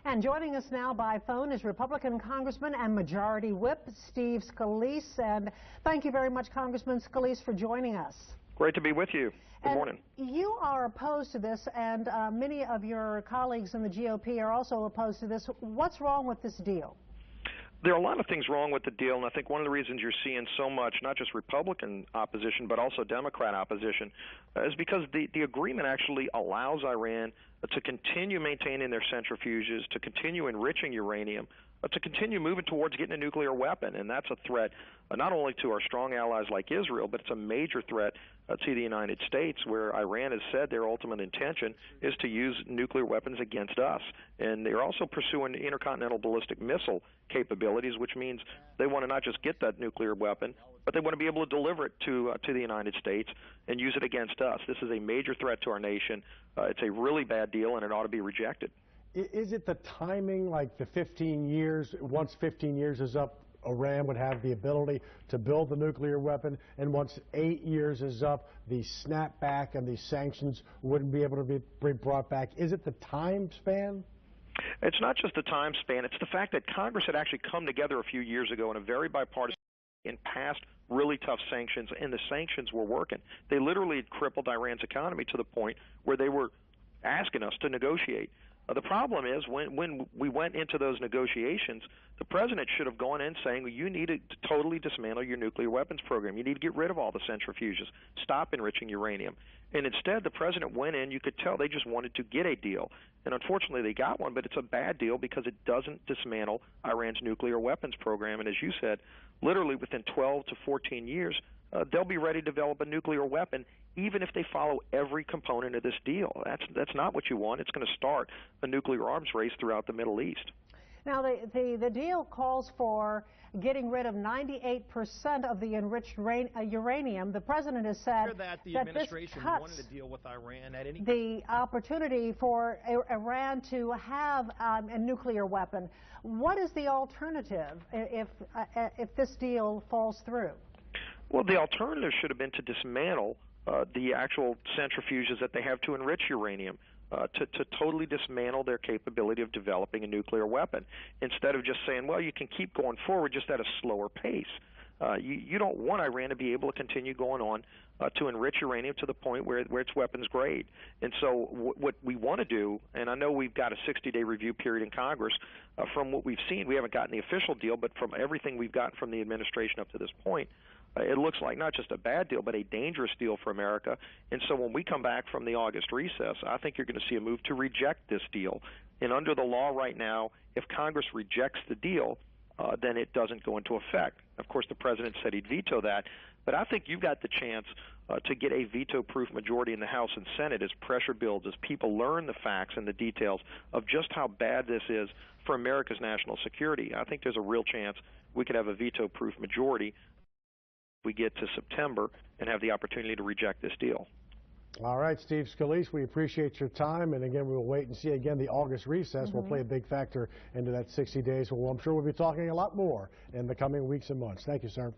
And joining us now by phone is Republican Congressman and Majority Whip Steve Scalise. And thank you very much, Congressman Scalise, for joining us. Great to be with you. Good morning. You are opposed to this, and many of your colleagues in the GOP are also opposed to this. What's wrong with this deal? There are a lot of things wrong with the deal, and I think one of the reasons you're seeing so much, not just Republican opposition, but also Democrat opposition, is because the agreement actually allows Iran to continue maintaining their centrifuges, to continue enriching uranium, to continue moving towards getting a nuclear weapon. And that's a threat not only to our strong allies like Israel, but it's a major threat to the United States, where Iran has said their ultimate intention is to use nuclear weapons against us. And they're also pursuing intercontinental ballistic missile capabilities, which means they want to not just get that nuclear weapon, but they want to be able to deliver it to the United States and use it against us. This is a major threat to our nation. It's a really bad deal, and it ought to be rejected. Is it the timing, like the 15 years, once 15 years is up, Iran would have the ability to build the nuclear weapon, and once 8 years is up, the snapback and the sanctions wouldn't be able to be brought back? Is it the time span? It's not just the time span. It's the fact that Congress had actually come together a few years ago in a very bipartisan and passed really tough sanctions, and the sanctions were working. They literally had crippled Iran's economy to the point where they were asking us to negotiate. The problem is when we went into those negotiations, the president should have gone in saying, well, you need to totally dismantle your nuclear weapons program. You need to get rid of all the centrifuges. Stop enriching uranium. And instead, the president went in. You could tell they just wanted to get a deal. And unfortunately, they got one, but it's a bad deal because it doesn't dismantle Iran's nuclear weapons program. And as you said, literally within 12 to 14 years, they'll be ready to develop a nuclear weapon, even if they follow every component of this deal. That's not what you want. It's going to start a nuclear arms race throughout the Middle East. Now, the deal calls for getting rid of 98% of the enriched uranium. The president has said that the administration wanted to deal with Iran at any the opportunity for Iran to have a nuclear weapon. What is the alternative if this deal falls through? Well, the alternative should have been to dismantle the actual centrifuges that they have to enrich uranium, to totally dismantle their capability of developing a nuclear weapon, instead of just saying, well, you can keep going forward just at a slower pace. You don't want Iran to be able to continue going on to enrich uranium to the point where it's weapons grade. And so what we want to do, and I know we've got a 60-day review period in Congress, from what we've seen, we haven't gotten the official deal, but from everything we've gotten from the administration up to this point, it looks like not just a bad deal, but a dangerous deal for America. And so when we come back from the August recess, I think you're going to see a move to reject this deal. And under the law right now, if Congress rejects the deal, then it doesn't go into effect. Of course, the president said he'd veto that. But I think you've got the chance to get a veto-proof majority in the House and Senate as pressure builds, as people learn the facts and the details of just how bad this is for America's national security. I think there's a real chance we could have a veto-proof majority we get to September and have the opportunity to reject this deal. All right, Steve Scalise, we appreciate your time, and again, we'll wait and see. Again, the August recess will play a big factor into that 60 days. Well, I'm sure we'll be talking a lot more in the coming weeks and months. Thank you, sir.